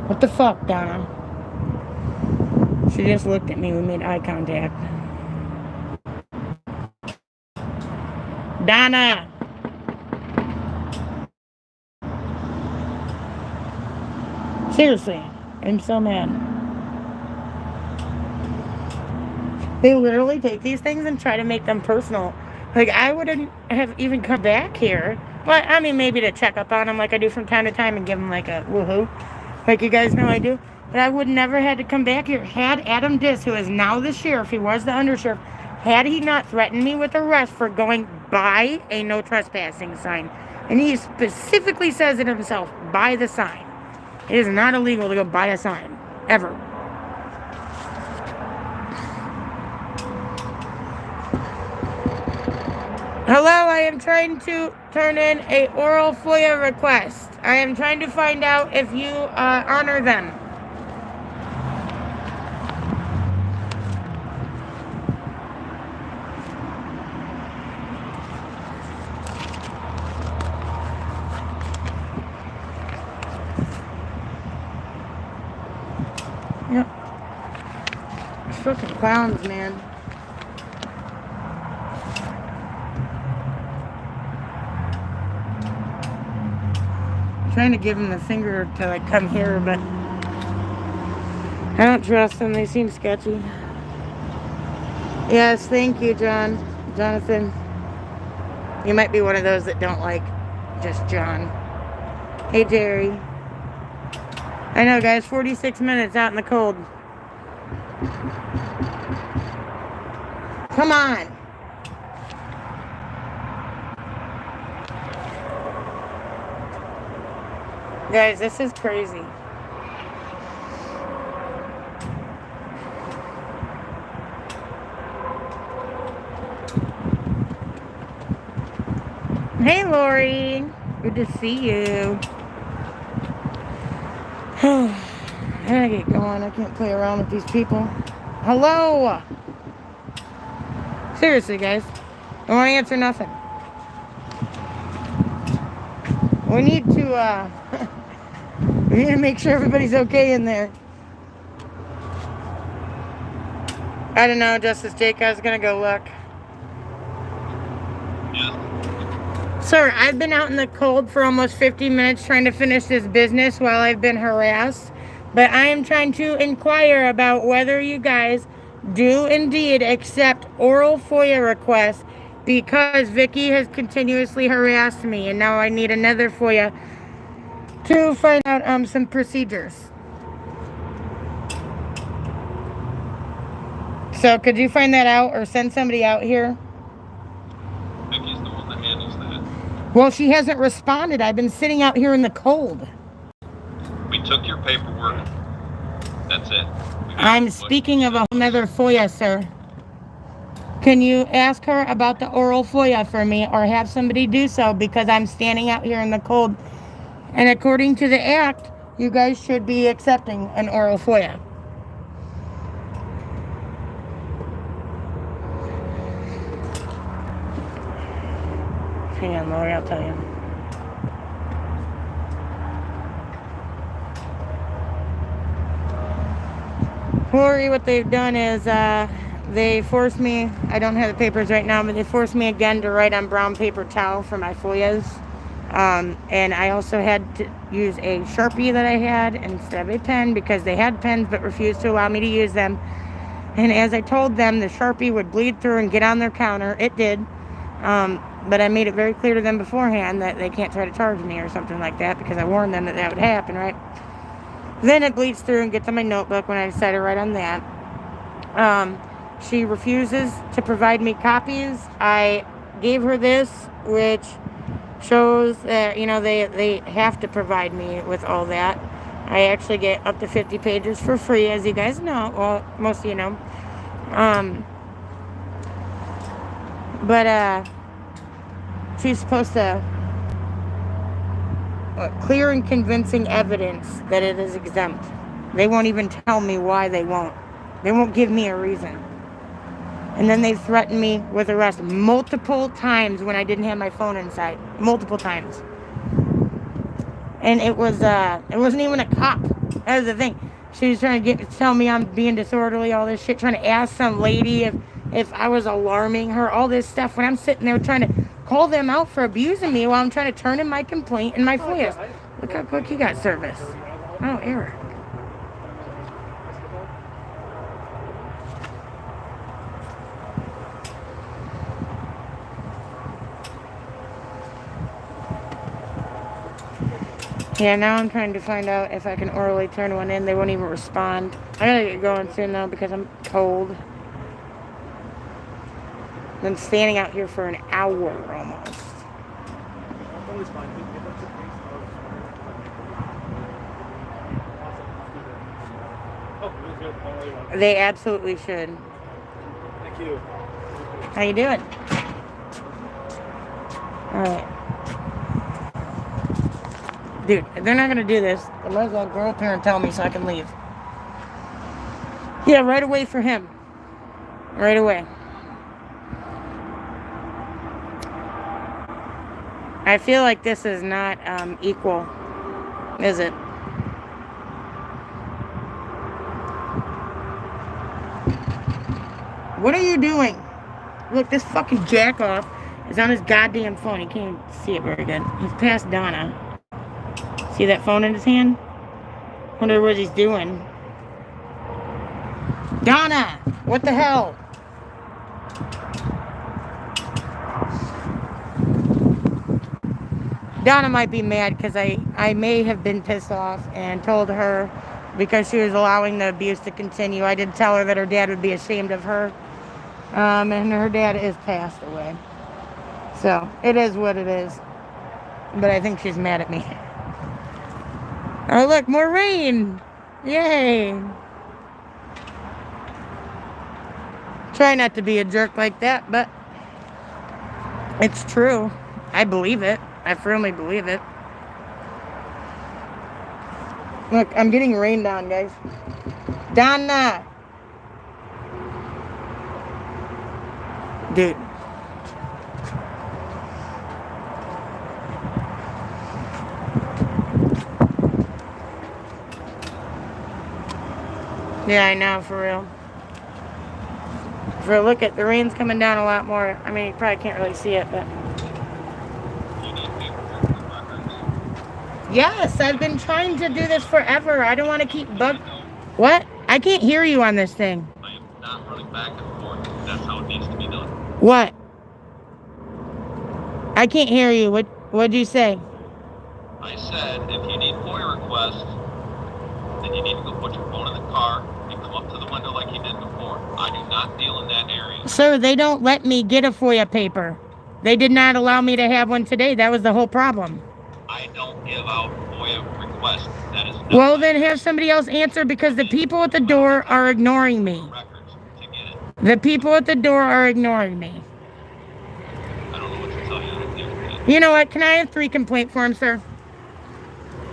What the fuck, Donna? She just looked at me. We made eye contact. Donna! Seriously, I'm so mad. They literally take these things and try to make them personal. Like, I wouldn't have even come back here. Well, I mean, maybe to check up on them like I do from time to time and give them like a woohoo. Like you guys know I do. But I would never had to come back here. Had Adam Diss, who is now the sheriff, he was the undersheriff, had he not threatened me with arrest for going by a no trespassing sign. And he specifically says it himself, by the sign. It is not illegal to go by a sign. Ever. Hello, I am trying to turn in a oral FOIA request. I am trying to find out if you honor them. Yep. These fucking clowns, man. Trying to give them the finger to like come here, but I don't trust them. They seem sketchy. Yes, thank you, Jonathan. You might be one of those that don't like just John. Hey, Jerry. I know, guys, 46 minutes out in the cold. Come on. Guys, this is crazy. Hey, Lori. Good to see you. I gotta get going. I can't play around with these people. Hello. Seriously, guys. Don't want to answer nothing. We need to, we need to make sure everybody's okay in there. I don't know, Justice Jake. I was gonna go look. Yeah. Sir, I've been out in the cold for almost 50 minutes trying to finish this business while I've been harassed. But I am trying to inquire about whether you guys do indeed accept oral FOIA requests, because Vicky has continuously harassed me, and now I need another FOIA to find out some procedures. So could you find that out or send somebody out here? Vicky's the one that handles that. Well, she hasn't responded. I've been sitting out here in the cold. We took your paperwork. That's it. I'm speaking of a whole nother FOIA, sir. Can you ask her about the oral FOIA for me, or have somebody do so, because I'm standing out here in the cold. And according to the act, you guys should be accepting an oral FOIA. Hang on, Lori, I'll tell you. Lori, what they've done is they forced me, I don't have the papers right now, but they forced me again to write on brown paper towel for my FOIAs. And I also had to use a Sharpie that I had instead of a pen, because they had pens but refused to allow me to use them. And as I told them, the Sharpie would bleed through and get on their counter. It did. But I made it very clear to them beforehand that they can't try to charge me or something like that, because I warned them that that would happen, right? Then it bleeds through and gets on my notebook when I decide to write on that. She refuses to provide me copies. I gave her this, which shows that, you know, they have to provide me with all that. I actually get up to 50 pages for free, as you guys know. Well, most of you know. But she's supposed to clear and convincing evidence that it is exempt. They won't even tell me why they won't. They won't give me a reason. And then they threatened me with arrest multiple times when I didn't have my phone inside. Multiple times. And it wasn't even a cop. That was the thing. She was trying to tell me I'm being disorderly, all this shit, trying to ask some lady if I was alarming her, all this stuff, when I'm sitting there trying to call them out for abusing me while I'm trying to turn in my complaint and my FOIAs. Look how quick he got service. Oh, Eric. Yeah, now I'm trying to find out if I can orally turn one in. They won't even respond. I gotta get going soon though because I'm cold. Been standing out here for an hour almost. They absolutely should. Thank you. How you doing? Alright. Dude, if they're not gonna do this, they might as well go up here and tell me so I can leave. Yeah, right away for him. Right away. I feel like this is not equal, is it? What are you doing? Look, this fucking jack off is on his goddamn phone. He can't even see it very good. He's past Donna. See that phone in his hand? Wonder what he's doing. Donna! What the hell? Donna might be mad because I may have been pissed off and told her because she was allowing the abuse to continue. I did tell her that her dad would be ashamed of her. And her dad is passed away. So, it is what it is. But I think she's mad at me. Oh, look, more rain. Yay. Try not to be a jerk like that, but it's true. I believe it. I firmly believe it. Look, I'm getting rained on, guys. Donna! Dude. Yeah, I know, for real. For a look at the rain's coming down a lot more. I mean, you probably can't really see it, but. You need paperwork and records. Yes, I've been trying to do this forever. I don't want to keep What? I can't hear you on this thing. I am not running back and forth. That's how it needs to be done. What? I can't hear you. What'd you say? I said, if you need FOIA requests, then you need to go put your phone in the car and come up to the window like you did before. I do not deal in that area. Sir, they don't let me get a FOIA paper. They did not allow me to have one today. That was the whole problem. I don't give out FOIA requests. That is not Well, then have somebody else answer because the people at the door are ignoring me. records to get it. The people at the door are ignoring me. I don't know what to tell you. You know what? Can I have 3 complaint forms, sir?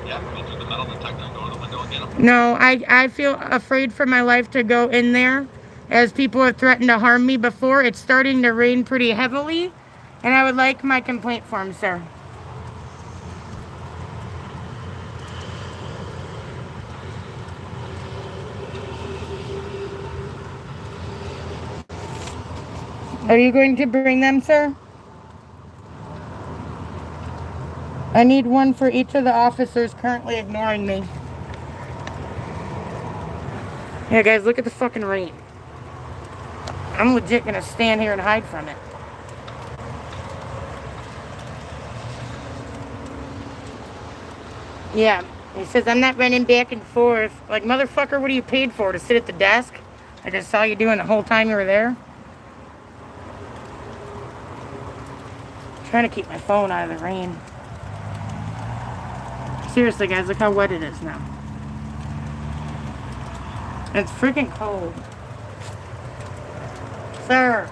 Yeah, go through the metal detector and go to the window and get them. No, I feel afraid for my life to go in there as people have threatened to harm me before. It's starting to rain pretty heavily, and I would like my complaint form, sir. Are you going to bring them, sir? I need one for each of the officers currently ignoring me. Yeah, guys, look at the fucking rain. I'm legit gonna stand here and hide from it. Yeah, he says, I'm not running back and forth. Like, motherfucker, what are you paid for? To sit at the desk? Like I saw you doing the whole time you were there? I'm trying to keep my phone out of the rain. Seriously, guys, look how wet it is now. It's freaking cold. Sir.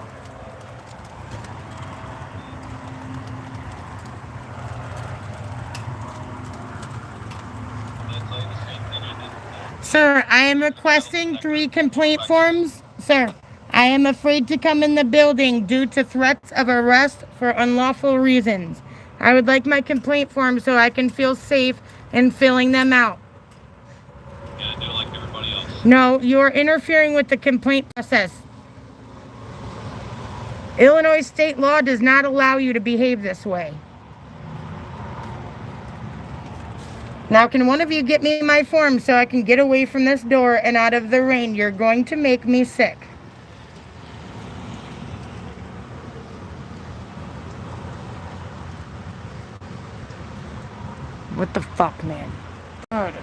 Sir, I am requesting 3 complaint forms. Sir, I am afraid to come in the building due to threats of arrest for unlawful reasons. I would like my complaint form so I can feel safe in filling them out. You gotta do it like everybody No, you're interfering with the complaint process. Illinois state law does not allow you to behave this way. Now, can one of you get me my form so I can get away from this door and out of the rain? You're going to make me sick. What the fuck, man? God.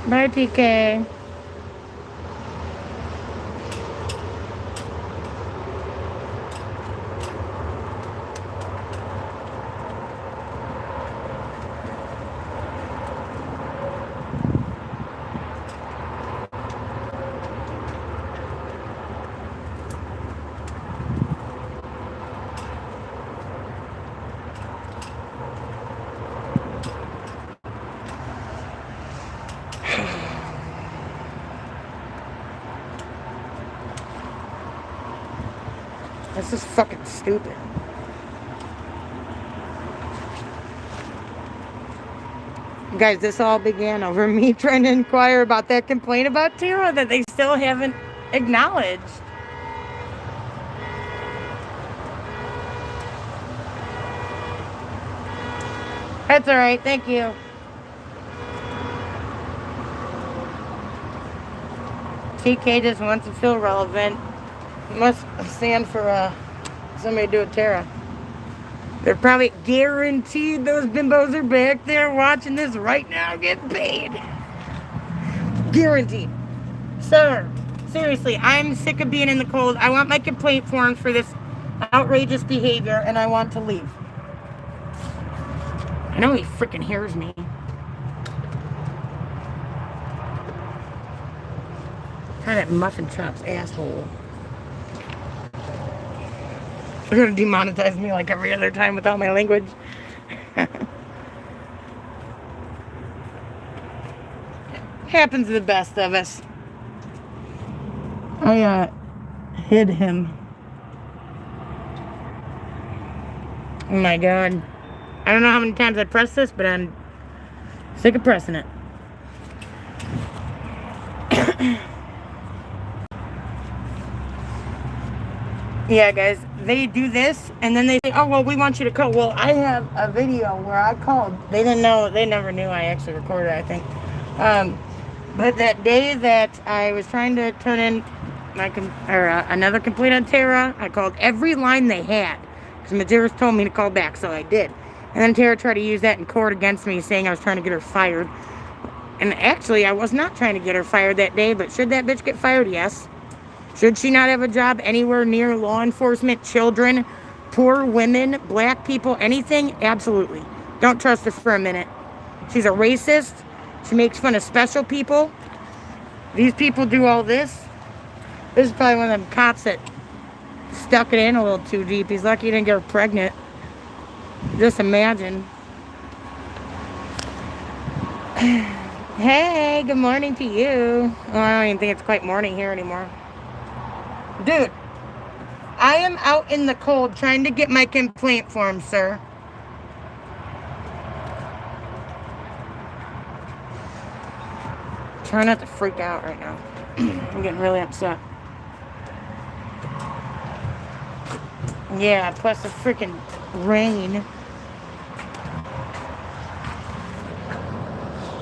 Bye, TK. This is fucking stupid. Guys, this all began over me trying to inquire about that complaint about Tara that they still haven't acknowledged. That's all right. Thank you. TK just wants to feel relevant. Must stand for somebody to do with Tara. They're probably guaranteed those bimbos are back there watching this right now getting paid. Guaranteed. Sir, seriously, I'm sick of being in the cold. I want my complaint form for this outrageous behavior and I want to leave. I know he freaking hears me. Try that muffin chops asshole. They're gonna demonetize me like every other time without my language. Happens to the best of us. I hid him. Oh my god. I don't know how many times I pressed this, but I'm sick of pressing it. Yeah, guys, they do this, and then they say, oh, well, we want you to call. Well, I have a video where I called. They didn't know, they never knew I actually recorded it, I think. But that day that I was trying to turn in another complaint on Tara, I called every line they had. Because Majerus told me to call back, so I did. And then Tara tried to use that in court against me, saying I was trying to get her fired. And actually, I was not trying to get her fired that day, but should that bitch get fired? Yes. Should she not have a job anywhere near law enforcement, children, poor women, black people, anything? Absolutely. Don't trust her for a minute. She's a racist. She makes fun of special people. These people do all this. This is probably one of them cops that stuck it in a little too deep. He's lucky he didn't get her pregnant. Just imagine. Hey, good morning to you. Oh, I don't even think it's quite morning here anymore. Dude, I am out in the cold trying to get my complaint form, sir. Try not to freak out right now. I'm getting really upset. Yeah, plus the freaking rain.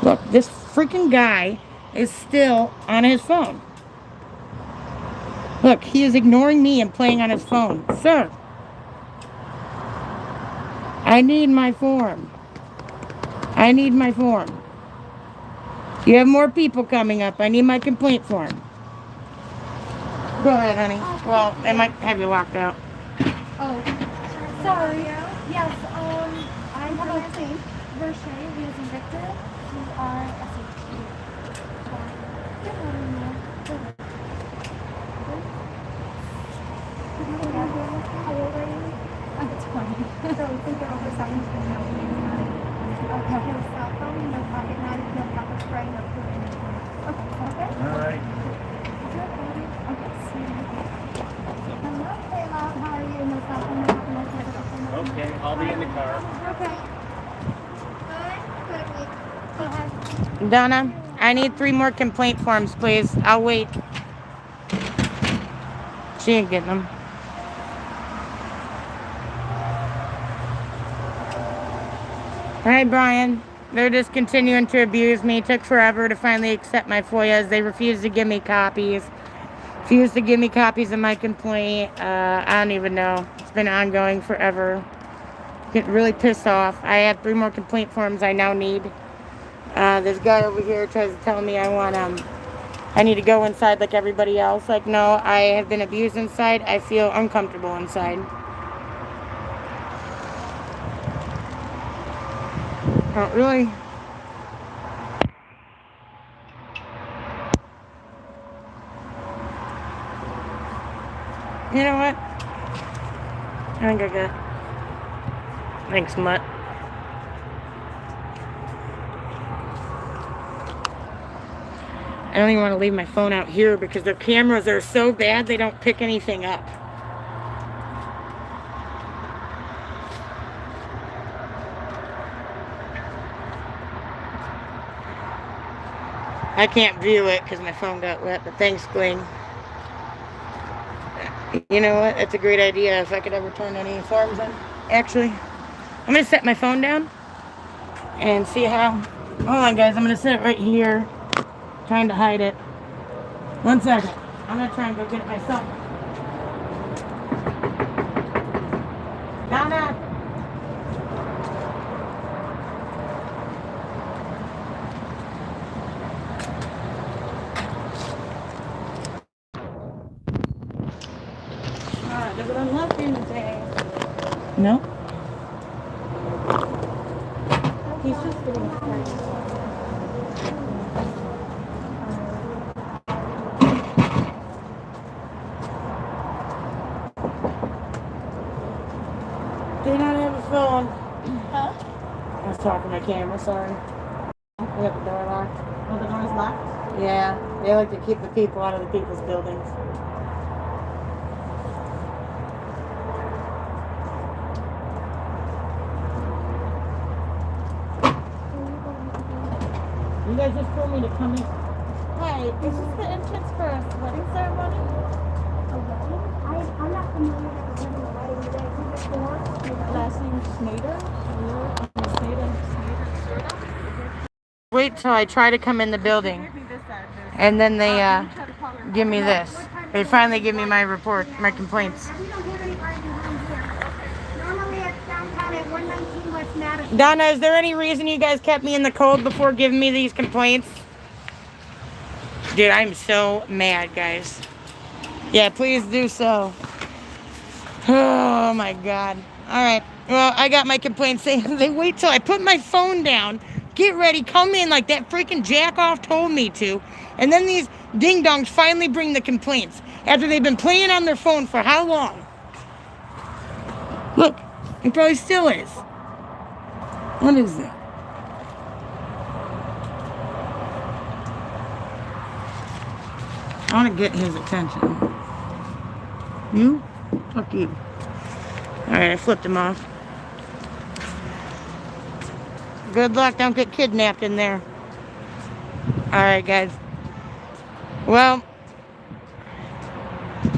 Look, this freaking guy is still on his phone. Look, he is ignoring me and playing on his phone. Sir, I need my form. I need my form. You have more people coming up. I need my complaint form. Go ahead, honey. Well, they might have you locked out. Oh, sorry. Yes, I have a name. Verche, we is Victor. We are SHT. Good morning, ma'am. How old are you? I'm 20. So we think you're over 17 now. Okay. No cell phone, no pocket knife, no pepper spray, no food, anything. Okay. All right. Okay, see you. Okay, I'll be in the car. Okay. Go ahead. Donna, I need 3 more complaint forms, please. I'll wait. She ain't getting them. Alright, Brian. They're just continuing to abuse me. It took forever to finally accept my FOIAs. They refused to give me copies. Refused to give me copies of my complaint. I don't even know. It's been ongoing forever. Getting really pissed off. I have 3 more complaint forms I now need. This guy over here tries to tell me I need to go inside like everybody else. Like, no, I have been abused inside. I feel uncomfortable inside. Oh, really? You know what? I think I got. Thanks, Mutt. I don't even want to leave my phone out here because their cameras are so bad they don't pick anything up. I can't view it because my phone got wet, but thanks, Gling. You know what? That's a great idea if I could ever turn any forms in. Actually, I'm going to set my phone down and see how... Hold on, guys. I'm going to set it right here. Trying to hide it. 1 second. I'm going to try and go get it myself. Donna! Does it unlock anything? No. He's just getting started. Do not have a phone. Huh? I was talking to my camera, sorry. We got the door locked. Oh, the door's locked? Yeah, they like to keep the people out of the people's buildings. You guys just told me to come in. Hi, is this the entrance for a wedding ceremony? A wedding? I'm not familiar with the wedding. You guys do this before? Last name Snyder? Wait till I try to come in the building. And then they give me this. They finally give me my report, my complaints. We don't have any parking around here. Normally it's downtown at 119 West Madison. Donna, is there any reason you guys kept me in the cold before giving me these complaints? Dude, I'm so mad, guys. Yeah, please do so. Oh my God. Alright. Well, I got my complaints saying they wait till I put my phone down, get ready, come in like that freaking jack-off told me to, and then these ding-dongs finally bring the complaints after they've been playing on their phone for how long? Look, it probably still is. What is that? I want to get his attention. You? Fuck you. Alright, I flipped him off. Good luck, don't get kidnapped in there. Alright, guys. Well,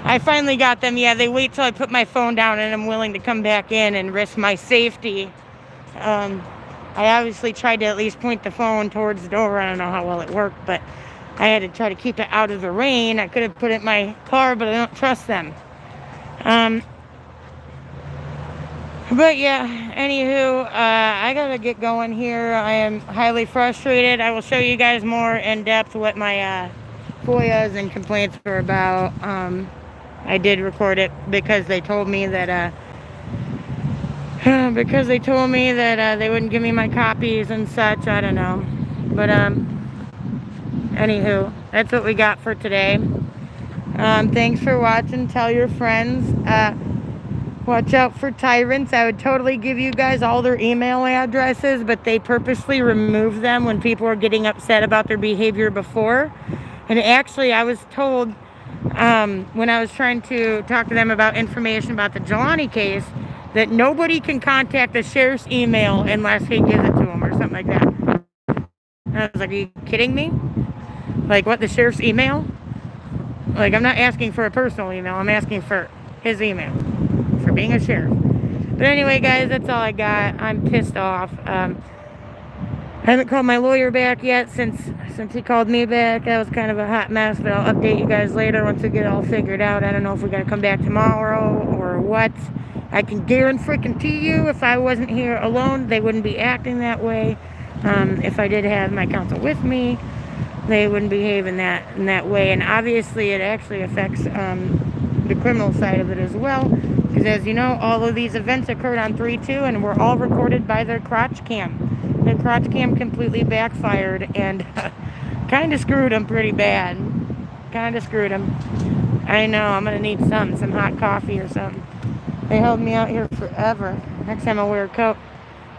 I finally got them. Yeah, they wait till I put my phone down and I'm willing to come back in and risk my safety. I obviously tried to at least point the phone towards the door. I don't know how well it worked, but I had to try to keep it out of the rain. I could have put it in my car, but I don't trust them. But yeah, anywho, I gotta get going here. I am highly frustrated. I will show you guys more in depth what my FOIAs and complaints were about. I did record it because they told me that they wouldn't give me my copies and such. I don't know. But anywho, that's what we got for today. Thanks for watching. Tell your friends. Watch out for tyrants. I would totally give you guys all their email addresses, but they purposely remove them when people are getting upset about their behavior before. And actually, I was told when I was trying to talk to them about information about the Jelani case that nobody can contact the sheriff's email unless he gives it to him or something like that. And I was like, are you kidding me? Like, what, the sheriff's email? Like, I'm not asking for a personal email. I'm asking for his email for being a sheriff. But anyway, guys, that's all I got. I'm pissed off. I haven't called my lawyer back yet since he called me back. That was kind of a hot mess, but I'll update you guys later once we get it all figured out. I don't know if we're going to come back tomorrow or what. I can guarantee you if I wasn't here alone, they wouldn't be acting that way. If I did have my counsel with me, they wouldn't behave in that way. And obviously it actually affects the criminal side of it as well. Because as you know, all of these events occurred on 3/2 and were all recorded by their crotch cam. Their crotch cam completely backfired and kind of screwed them pretty bad. Kind of screwed them. I know, I'm going to need some hot coffee or something. They held me out here forever. Next time I'll wear a coat.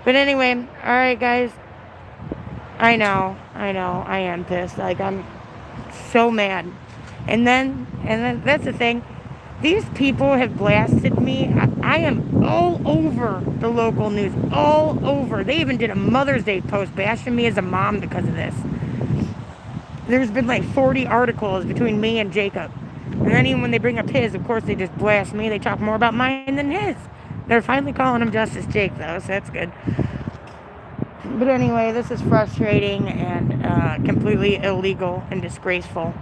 But anyway, alright guys. I know, I am pissed. Like, I'm so mad. And then that's the thing. These people have blasted me. I am all over the local news. All over. They even did a Mother's Day post bashing me as a mom because of this. There's been like 40 articles between me and Jacob. And then even when they bring up his, of course, they just blast me. They talk more about mine than his. They're finally calling him Justice Jake, though, so that's good. But anyway, this is frustrating and completely illegal and disgraceful.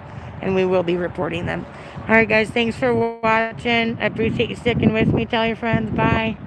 And we will be reporting them. Alright guys, thanks for watching. I appreciate you sticking with me. Tell your friends. Bye.